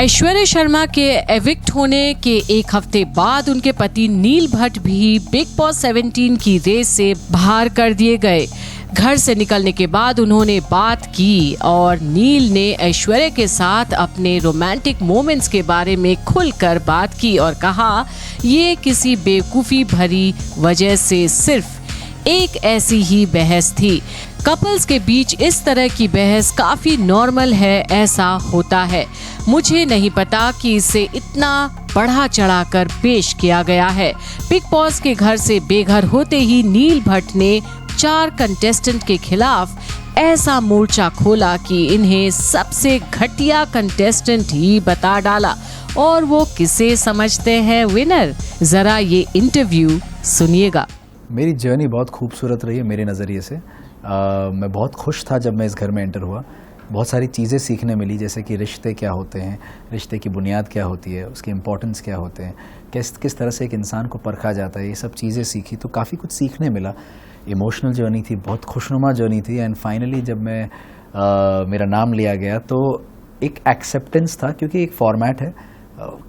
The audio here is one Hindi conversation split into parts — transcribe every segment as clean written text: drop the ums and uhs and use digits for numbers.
ऐश्वर्या शर्मा के एविक्ट होने के एक हफ्ते बाद उनके पति नील भट्ट भी बिग बॉस 17 की रेस से बाहर कर दिए गए। घर से निकलने के बाद उन्होंने बात की और नील ने ऐश्वर्या के साथ अपने रोमांटिक मोमेंट्स के बारे में खुलकर बात की और कहा ये किसी बेवकूफ़ी भरी वजह से सिर्फ एक ऐसी ही बहस थी। कपल्स के बीच इस तरह की बहस काफी नॉर्मल है, ऐसा होता है। मुझे नहीं पता कि इसे इतना बढ़ा चढ़ाकर पेश किया गया है। बिग बॉस के घर से बेघर होते ही नील भट्ट ने 4 कंटेस्टेंट के खिलाफ ऐसा मोर्चा खोला कि इन्हें सबसे घटिया कंटेस्टेंट ही बता डाला और वो किसे समझते हैं विनर। जरा ये इंटरव्यू सुनिएगा। मेरी जर्नी बहुत खूबसूरत रही है मेरे नज़रिए से। मैं बहुत खुश था जब मैं इस घर में एंटर हुआ। बहुत सारी चीज़ें सीखने मिली, जैसे कि रिश्ते क्या होते हैं, रिश्ते की बुनियाद क्या होती है, उसके इम्पोर्टेंस क्या होते हैं, किस तरह से एक इंसान को परखा जाता है, ये सब चीज़ें सीखी तो काफ़ी कुछ सीखने मिला। इमोशनल जर्नी थी, बहुत खुशनुमा जर्नी थी। एंड फाइनली जब मैं मेरा नाम लिया गया तो एक एक्सेप्टेंस था, क्योंकि एक फॉर्मेट है,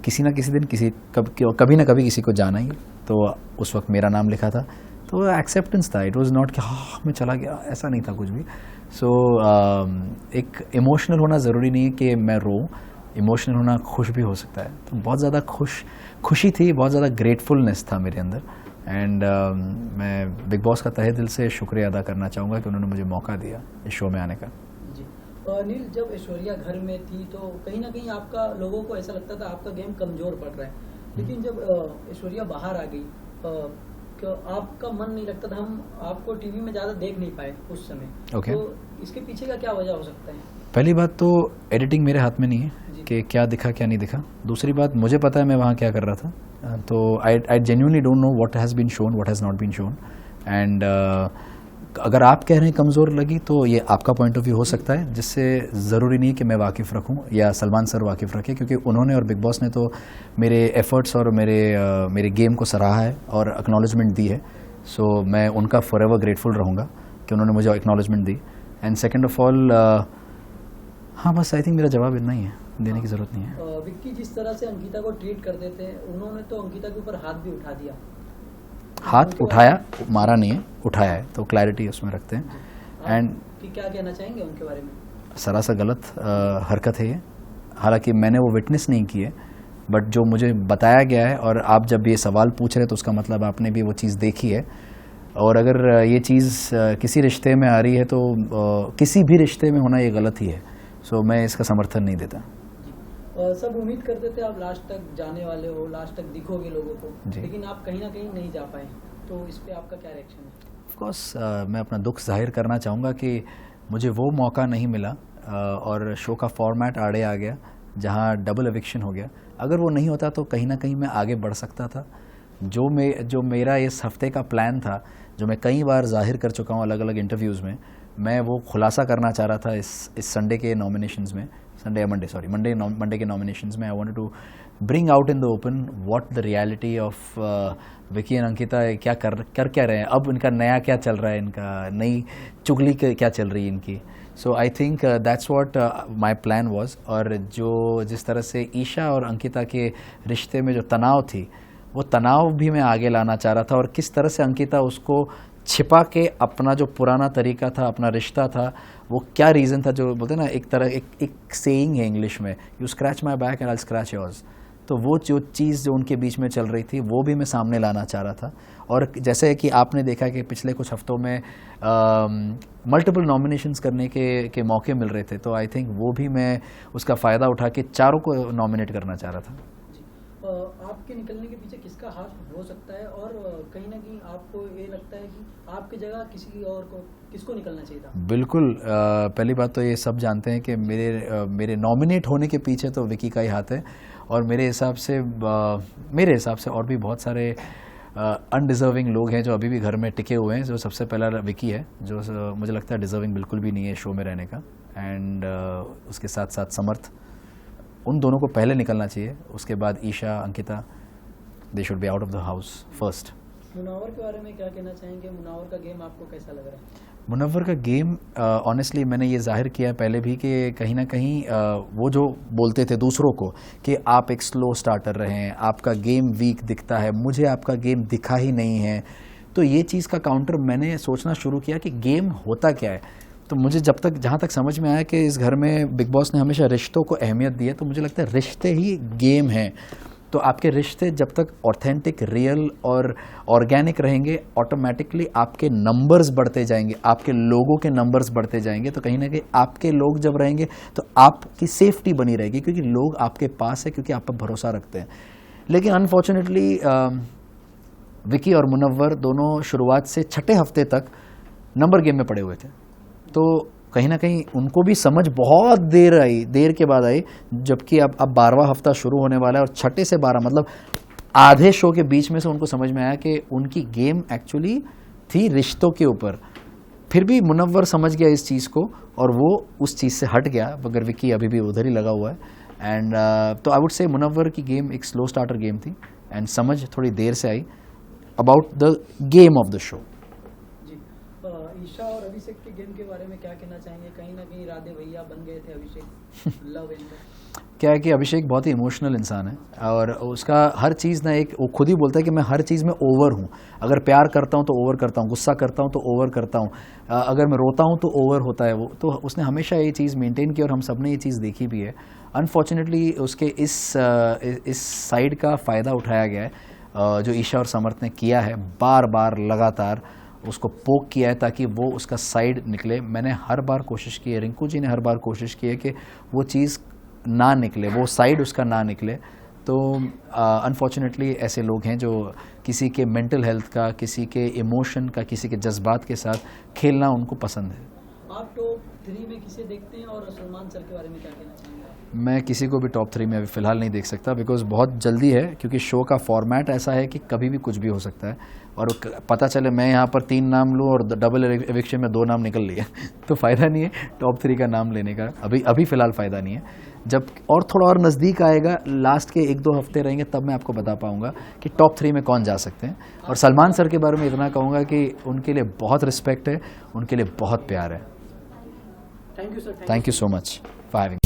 किसी ना किसी दिन कभी ना कभी किसी को जाना ही। तो उस वक्त मेरा नाम लिखा था तो एक्सेप्टेंस था। इट वाज नॉट कि हाँ मैं चला गया, ऐसा नहीं था कुछ भी। सो एक इमोशनल होना ज़रूरी नहीं है कि मैं रो, इमोशनल होना खुश भी हो सकता है। तो बहुत ज़्यादा खुशी थी, बहुत ज़्यादा ग्रेटफुलनेस था मेरे अंदर। एंड मैं बिग बॉस का तहे दिल से शुक्रिया अदा करना चाहूँगा कि उन्होंने मुझे मौका दिया इस शो में आने का। जी नील, जब ऐश्वर्या घर में थी तो कहीं ना कहीं आपका लोगों को ऐसा लगता था आपका गेम कमज़ोर पड़ रहा है, लेकिन जब ऐश्वर्या बाहर आ गई तो आपका मन नहीं लगता था, हम आपको टीवी में ज़्यादा देख नहीं पाए उस समय। Okay. तो इसके पीछे का क्या वजह हो सकता है? पहली बात तो एडिटिंग मेरे हाथ में नहीं है कि क्या दिखा क्या नहीं दिखा। दूसरी बात मुझे पता है मैं वहाँ क्या कर रहा था। तो I genuinely don't know what has been shown, what has not been shown. And अगर आप कह रहे हैं कमज़ोर लगी तो ये आपका पॉइंट ऑफ व्यू हो सकता है, जिससे ज़रूरी नहीं है कि मैं वाकिफ़ रखूं या सलमान सर वाकिफ़ रखें, क्योंकि उन्होंने और बिग बॉस ने तो मेरे एफर्ट्स और मेरे गेम को सराहा है और एक्नॉलेजमेंट दी है। सो मैं उनका फॉरएवर ग्रेटफुल रहूँगा कि उन्होंने मुझे acknowledgement the. And second of all हाँ बस आई थिंक मेरा जवाब इतना ही है, देने की ज़रूरत नहीं है। विक्की जिस तरह से अंकिता को ट्रीट करते थे, उन्होंने तो अंकिता के ऊपर हाथ भी उठा दिया। हाथ उठाया, मारा नहीं है, उठाया है, तो क्लैरिटी उसमें रखते हैं। एंड क्या कहना चाहेंगे उनके बारे में? सरासर गलत हरकत है ये। हालांकि मैंने वो विटनेस नहीं की है, बट जो मुझे बताया गया है, और आप जब ये सवाल पूछ रहे तो उसका मतलब आपने भी वो चीज़ देखी है। और अगर ये चीज़ किसी रिश्ते में आ रही है तो किसी भी रिश्ते में होना ये गलत ही है। सो मैं इसका समर्थन नहीं देता। सब उम्मीद करते थे आप लास्ट तक जाने वाले हो, लास्ट तक दिखोगे लोगों को, लेकिन आप कहीं ना कहीं नहीं जा पाए, तो इस पे आपका क्या रिएक्शन है? ऑफ कोर्स मैं अपना दुख जाहिर करना चाहूँगा कि मुझे वो मौका नहीं मिला और शो का फॉर्मेट आड़े आ गया जहाँ डबल एविक्शन हो गया। अगर वो नहीं होता तो कहीं ना कहीं मैं आगे बढ़ सकता था। जो मेरा इस हफ्ते का प्लान था, जो मैं कई बार जाहिर कर चुका हूँ अलग अलग इंटरव्यूज़ में, मैं वो खुलासा करना चाह रहा था इस संडे के नॉमिनेशंस में, मंडे के नॉमिनेशंस में। I wanted to bring out in the open what the reality of Vicky and Ankita क्या कर क्या रहे हैं, अब इनका नया क्या चल रहा है, इनका नई चुगली क्या चल रही है इनकी। So I think that's what my plan was. और जिस तरह से ईशा और अंकिता के रिश्ते में जो तनाव थी, वो तनाव भी मैं आगे लाना चाह रहा था, और किस तरह से अंकिता उसको छिपा के अपना जो पुराना तरीका था, अपना रिश्ता था, वो क्या रीज़न था, जो बोलते हैं ना एक तरह एक सेइंग है इंग्लिश में, you scratch my back and I scratch yours. तो वो जो चीज़ जो उनके बीच में चल रही थी वो भी मैं सामने लाना चाह रहा था। और जैसे कि आपने देखा कि पिछले कुछ हफ्तों में मल्टीपल नॉमिनेशंस करने के मौके मिल रहे थे, तो आई थिंक वो भी मैं उसका फ़ायदा उठा के चारों को नॉमिनेट करना चाह रहा था। आपके निकलने के पीछे किसका हाथ हो सकता है, और कहीं ना कहीं आपको ये लगता है कि आपकी जगह किसको निकलना चाहिए था? बिल्कुल, पहली बात तो ये सब जानते हैं कि मेरे नॉमिनेट होने के पीछे तो विकी का ही हाथ है, और मेरे हिसाब से और भी बहुत सारे अनडिज़र्विंग लोग हैं जो अभी भी घर में टिके हुए हैं। जो सबसे पहला विकी है, जो मुझे लगता है डिज़र्विंग बिल्कुल भी नहीं है शो में रहने का। एंड उसके साथ साथ समर्थ, उन दोनों को पहले निकलना चाहिए। उसके बाद Isha, Ankita, they should be out of the house first. Munawar के बारे में क्या कहना चाहेंगे? मुनव्वर का गेम आपको कैसा लग रहा है? मुनव्वर का गेम ऑनेस्टली मैंने ये जाहिर किया है पहले भी कि कहीं ना कहीं वो जो बोलते थे दूसरों को कि आप एक स्लो स्टार्टर रहे हैं, आपका गेम वीक दिखता है, मुझे आपका गेम दिखा ही नहीं है, तो ये चीज़ का काउंटर मैंने सोचना शुरू किया कि गेम होता क्या है। तो मुझे जहाँ तक समझ में आया कि इस घर में बिग बॉस ने हमेशा रिश्तों को अहमियत दी है, तो मुझे लगता है रिश्ते ही गेम हैं। तो आपके रिश्ते जब तक ऑथेंटिक, रियल और ऑर्गेनिक रहेंगे, ऑटोमेटिकली आपके नंबर्स बढ़ते जाएंगे, आपके लोगों के नंबर्स बढ़ते जाएंगे। तो कहीं ना कहीं आपके लोग जब रहेंगे तो आपकी सेफ्टी बनी रहेगी, क्योंकि लोग आपके पास है, क्योंकि आप पर भरोसा रखते हैं। लेकिन अनफॉर्चुनेटली विकी और मुनव्वर दोनों शुरुआत से छठे हफ्ते तक नंबर गेम में पड़े हुए थे। तो कहीं ना कहीं उनको भी समझ बहुत देर के बाद आई, जबकि अब 12वां हफ्ता शुरू होने वाला है और छठे से 12 मतलब आधे शो के बीच में से उनको समझ में आया कि उनकी गेम एक्चुअली थी रिश्तों के ऊपर। फिर भी मुनव्वर समझ गया इस चीज़ को और वो उस चीज़ से हट गया, मगर विकी अभी भी उधर ही लगा हुआ है। एंड तो आई वुड से मुनव्वर की गेम एक स्लो स्टार्टर गेम थी एंड समझ थोड़ी देर से आई about the game of the show. Isha और अभिषेक के गेम के बारे में क्या कहना चाहेंगे? कहीं ना कहीं राधे भैया बन गए थे अभिषेक लव एंगल। क्या है कि अभिषेक बहुत ही इमोशनल इंसान है और उसका हर चीज़ ना वो खुद ही बोलता है कि मैं हर चीज़ में ओवर हूँ। अगर प्यार करता हूँ तो ओवर करता हूँ, गुस्सा करता हूँ तो ओवर करता हूँ, अगर मैं रोता हूँ तो ओवर होता है वो। तो उसने हमेशा ये चीज़ मेंटेन की और हम सब ने ये चीज़ देखी भी है। अनफॉर्चुनेटली उसके इस साइड का फ़ायदा उठाया गया है, जो ईशा और समर्थ ने किया है, बार बार लगातार उसको पोक किया है ताकि वो उसका साइड निकले। मैंने हर बार कोशिश की है, रिंकू जी ने हर बार कोशिश की है कि वो चीज़ ना निकले, वो साइड उसका ना निकले। तो अनफॉर्चुनेटली ऐसे लोग हैं जो किसी के मेंटल हेल्थ का, किसी के इमोशन का, किसी के जज्बात के साथ खेलना उनको पसंद है। आप टॉप 3 में किसे देखते हैं और सलमान सर के बारे में क्या कहना चाहेंगे? मैं किसी को भी टॉप 3 में अभी फ़िलहाल नहीं देख सकता, बिकॉज बहुत जल्दी है, क्योंकि शो का फॉर्मेट ऐसा है कि कभी भी कुछ भी हो सकता है। और पता चले मैं यहाँ पर 3 नाम लूँ और डबल एविक्शन में 2 नाम निकल लिए तो फ़ायदा नहीं है टॉप 3 का नाम लेने का। अभी फ़िलहाल फ़ायदा नहीं है। जब और थोड़ा और नज़दीक आएगा, लास्ट के 1-2 हफ्ते रहेंगे, तब मैं आपको बता पाऊँगा कि टॉप 3 में कौन जा सकते हैं। और सलमान सर के बारे में इतना कहूँगा कि उनके लिए बहुत रिस्पेक्ट है, उनके लिए बहुत प्यार है। Thank you sir. Thank you so much for having.